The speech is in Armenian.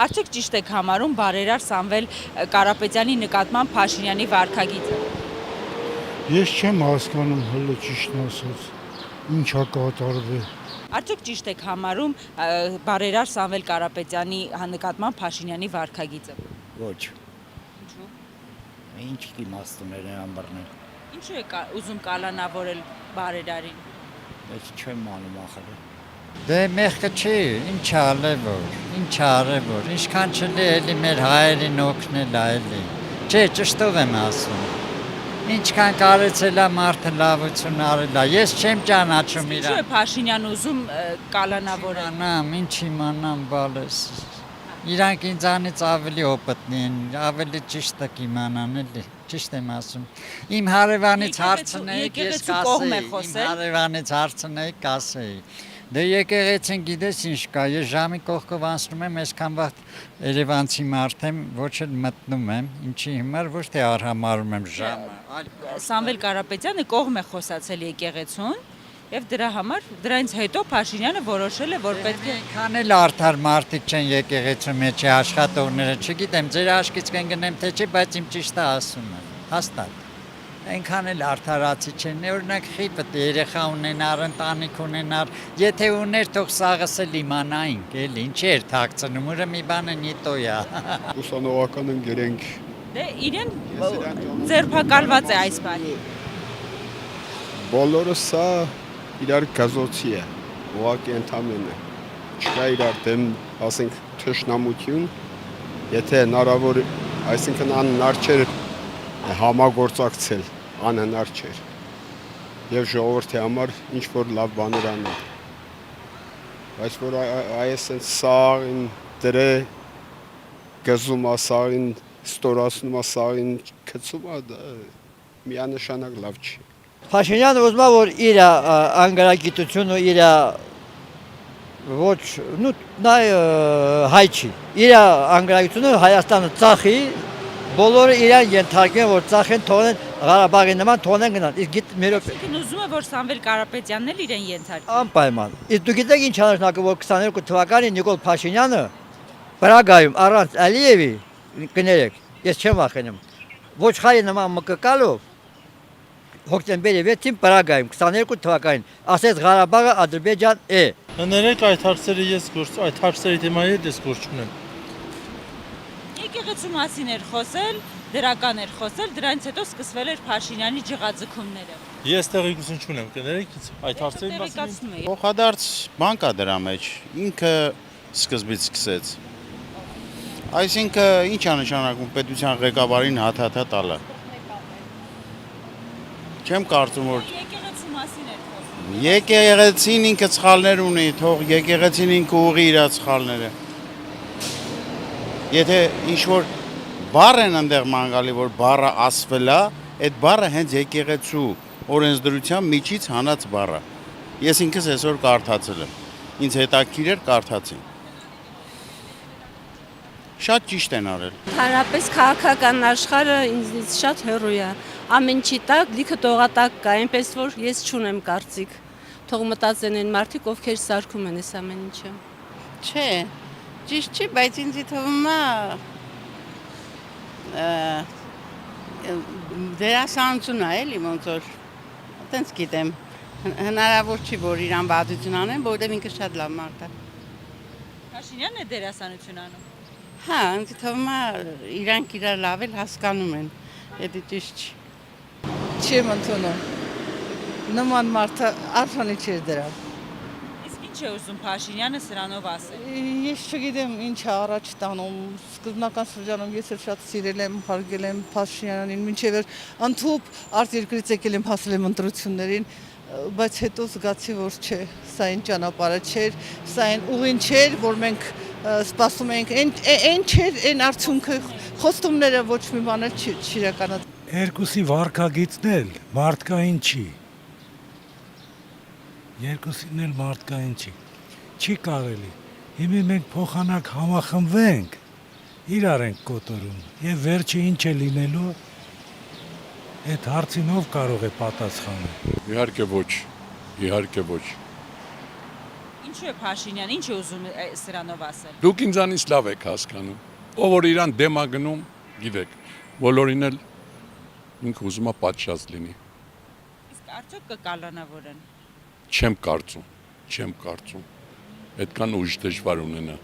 Արդյոք ճիշտ եք համարում բարերար Սամվել Կարապետյանի նկատմամբ Փաշինյանի վարքագիծը։ Ես չեմ հասկանում հələ ճիշտն ասած, ինչա կատարվել։ Արդյոք ճիշտ եք համարում բարերար Սամվել Կարապետյանի նկատմամբ Փաշինյանի վարքագիծը։ Ոչ, Ինչու՞։ ինչ իմաստուներ են ամբարներ։ Ինչու եք ուզում կալանավորել բարերարին։ Ես չեմ անում ախր։ Դե մեղքը չի, ինչ արել որ, ինչքան չլի էլի մեր հայերին օգնել է էլի։ Չէ, ճշտով եմ ասում։ Ինչքան կարեցել է մարդը լավություն արել է, ես չեմ ճանաչում իրան։ Ինչու է Փաշինյանը ուզում կալանավորել։ Ինչ իմանամ, բալես։ Իրանք ինձանից ավելի օպտնի են, ավելի ճիշտը կիմանան էլի, ճիշտ եմ ասում։ Իմ հարևանից հարցնեիք, ես կասեի, իմ հարևանից հարցնեիք, կասեի։ Դե եկեղեցին գիտես ինչ կա, ես ժամի կողքով անցնում եմ, այսքան վաղ երևանցի մարդ եմ, ոչ էլ մտնում եմ, ինչի հիմար ոչ թե արհամարում եմ ժամը։ Սամվել Կարապետյանը կողմ է խոսացել եկեղեցուն եւ դրա համար դրանից հետո Փաշինյանը որոշել է, որ պետք է Քան էլ արդար մարդիկ չեն եկեղեցու մեջ աշխատողները, չգիտեմ, ձեր աշկից կընկնեմ թե չի, բայց իմ ճիշտը ասում եմ, հաստատ։ Այնքան էլ արդարացի չեն, օրինակ խիպը երեխա ունենար, ընտանիք ունենար, եթե ուներ թող սաղս էլ իմանայինք, էլի, ինչի էր թաքցնում, ուրը մի բանը նիտոյա։ Ուսանողական են գերենք։ Դե իրեն ձերբակալված է այս բանի։ Բոլորը սա իրար գազոցի է, ուղղակի ընդամենը։ Չկա իրար դեմ, ասենք, թշնամություն, եթե հնարավոր, այսինքն անհնար չէր համագործակցել, անհնար չէր։ Եվ ժողովրդի համար ինչ որ լավ բաներ անել։ Բայց որ այսպես սաղին դրե գզում է, սաղին ստորացնում է, սաղին գցում է, դա միանշանակ լավ չի։ Փաշինյանը ուզում է, որ իր անգարագիտությունը իր ոչ, նա հայ չի։ Իր անգարագիտությունը Հայաստանը ծախի, բոլորը իրան ենթարկեն, որ ծախեն, թողնեն Ղարաբաղի նման, թողնեն գնան։ Իսկ գիտ մերոք Ուզում է, որ Սամվել Կարապետյանն էլ իրեն ենթարկի։ անպայման։ Իսկ դու գիտեք ինչ անշնակը, որ 22 թվականին Նիկոլ Փաշինյանը Պրագայում առանց Ալիևի կներեք, ես չեմ վախենում։ Ոչխարի նման մկկալով հոկտեմբերի 6-ին Պրագայում 22 թվականին ասեց Ղարաբաղը Ադրբեջան է։ Ներեք այդ հարցերը այդ հարցերի թեմայի հետ ես գործ չունեմ։ Եկեղեցու մասին էր խոսել, դրական էր խոսել, դրանից հետո սկսվել էր Փաշինյանի ջղաձգումները։ Ես տեղեկություն չունեմ, կներեք այդ հարցերի Տեղեկացնում եմ։ Փոխադարձ բան կա դրա մեջ, ինքը սկզբից սկսեց։ Այսինքն ինչ է նշանակում պետության ղեկավարին հաթաթա տալը։ Չեմ կարծում որ Եկեղեցու մասին էր խոսում։ եկեղեցին ինքը սխալներ ունի, թող եկեղեցին ինքը ուղի իր սխալները։ Եթե ինչ որ բառ են այնտեղ մանգալի, որ բառը ասվել է, այդ բառը հենց եկեղեցու օրենսդրության միջից հանած բառ է։ Ես ինքս այսօր կարդացել եմ։ Ինձ հետաքրքիր էր կարդացին։ Շատ ճիշտ են արել։ Հարաբես քաղաքական աշխարհը ինձնից շատ հեռու է։ Ամեն ինչի տակ լիքը տողատակ կա, այնպես որ ես չունեմ կարծիք։ Թող մտածեն այն մարդիկ, ովքեր սարքում են այս ամեն ինչը։ Չէ, ճիշտ չի, բայց ինձ թվում է դերասանություն է, էլի ոնց որ այտենց գիտեմ։ Հնարավոր չի, որ իրան բادوություն անեն, որովհետև ինքը շատ լավ մարդ է։ Փաշինյանն է դերասանություն անում։ Հա, ինձ թվում է իրանք իրար լավ էլ հասկանում են։ Դա ճիշտ չի։ Չեմ ընդունում։ Նման մարդը արժանի չէ դրան։ Իսկ ինչ է ուզում Փաշինյանը սրանով ասել։ Ես չգիտեմ ինչ է առաջ տանում։ Սկզբնական շրջանում ես էլ շատ սիրել եմ, հարգել եմ Փաշինյանին, մինչև ընդհուպ արտերկրից եկել եմ, հասել եմ ընտրություններին, բայց հետո զգացի, որ չէ, սա այն ճանապարհը չէր, սա այն ուղին չէր, որ մենք սպասում ենք, այն չէր, այն արդյունքը, խոստումները ոչ մի բան չիրականացավ։ Երկուսի վարքագիծն էլ մարդկային չի։ Երկուսին էլ մարդկային չի։ Չի կարելի։ Հիմա մենք փոխանակ համախմբվենք, իրար ենք կոտորում, եւ վերջը ինչ է լինելու, այդ հարցին ով կարող է պատասխանել։ Իհարկե ոչ, իհարկե ոչ։ Ինչու է Փաշինյան, ինչ է ուզում սրանով ասել։ Դուք ինձանից լավ եք հասկանում։ Ով որ իրան դեմ է գնում, գիտեք, բոլորին էլ ինքը ուզում է պատշաճ լինի։ Իսկ արդյոք կկալանավորեն։ Չեմ կարծում։ Այդքան ուժ դժվար ունենա։